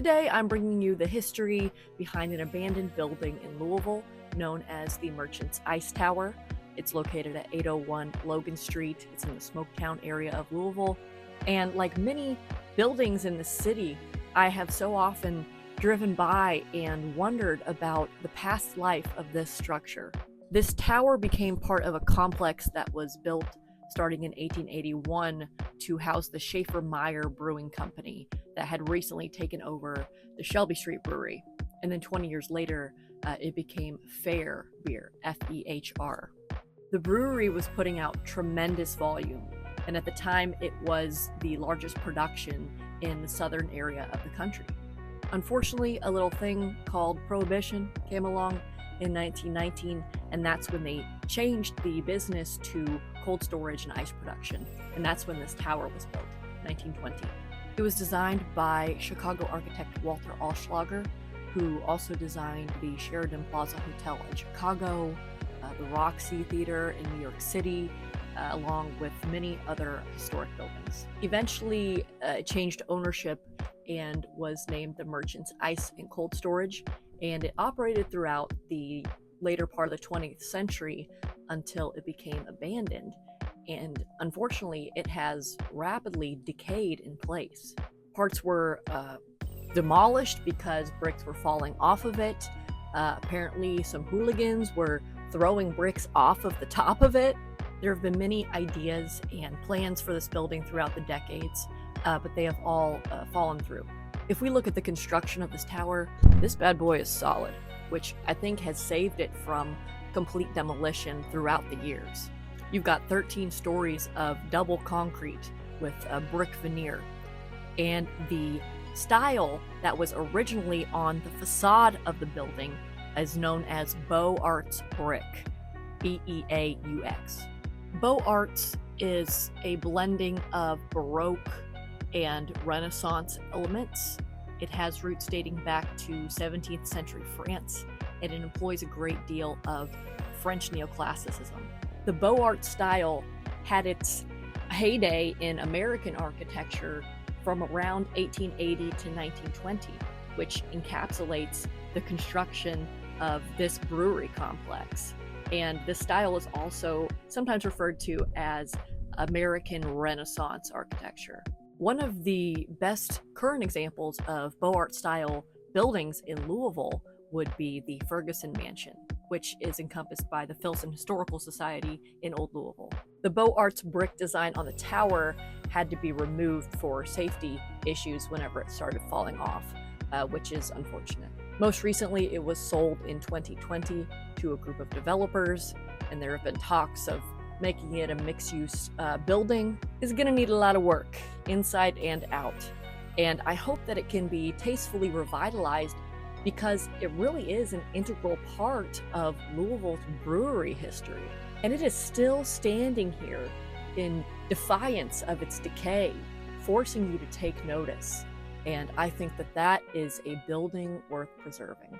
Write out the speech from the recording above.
Today, I'm bringing you the history behind an abandoned building in Louisville known as the Merchants Ice Tower. It's located at 801 Logan Street. It's in the Smoketown area of Louisville. And like many buildings in the city, I have so often driven by and wondered about the past life of this structure. This tower became part of a complex that was built starting in 1881 to house the Schaefer-Meyer Brewing Company that had recently taken over the Shelby Street Brewery. And then 20 years later, it became Fehr Beer, F-E-H-R. The brewery was putting out tremendous volume, and at the time it was the largest production in the southern area of the country. Unfortunately, a little thing called Prohibition came along in 1919, and that's when they changed the business to cold storage and ice production, and that's when this tower was built, 1920. It was designed by Chicago architect Walter Allschlager, who also designed the Sheridan Plaza Hotel in Chicago, the Roxy Theater in New York City, along with many other historic buildings. Eventually, it changed ownership and was named the Merchants Ice and Cold Storage, and it operated throughout the later part of the 20th century until it became abandoned. And unfortunately, it has rapidly decayed in place. Parts were demolished because bricks were falling off of it. Apparently, some hooligans were throwing bricks off of the top of it. There have been many ideas and plans for this building throughout the decades, but they have all fallen through. If we look at the construction of this tower, this bad boy is solid, which I think has saved it from complete demolition throughout the years. You've got 13 stories of double concrete with a brick veneer, and the style that was originally on the facade of the building is known as Beaux Arts brick, B-E-A-U-X. Beaux Arts is a blending of Baroque and Renaissance elements. It has roots dating back to 17th century France, and it employs a great deal of French neoclassicism. The Beaux Arts style had its heyday in American architecture from around 1880 to 1920, which encapsulates the construction of this brewery complex. And this style is also sometimes referred to as American Renaissance architecture. One of the best current examples of Beaux Arts style buildings in Louisville would be the Ferguson Mansion, which is encompassed by the Filson Historical Society in Old Louisville. The Beaux Arts brick design on the tower had to be removed for safety issues whenever it started falling off, which is unfortunate. Most recently, it was sold in 2020 to a group of developers, and there have been talks of making it a mixed-use building. It's gonna need a lot of work, inside and out. And I hope that it can be tastefully revitalized because it really is an integral part of Louisville's brewery history. And it is still standing here in defiance of its decay, forcing you to take notice. And I think that that is a building worth preserving.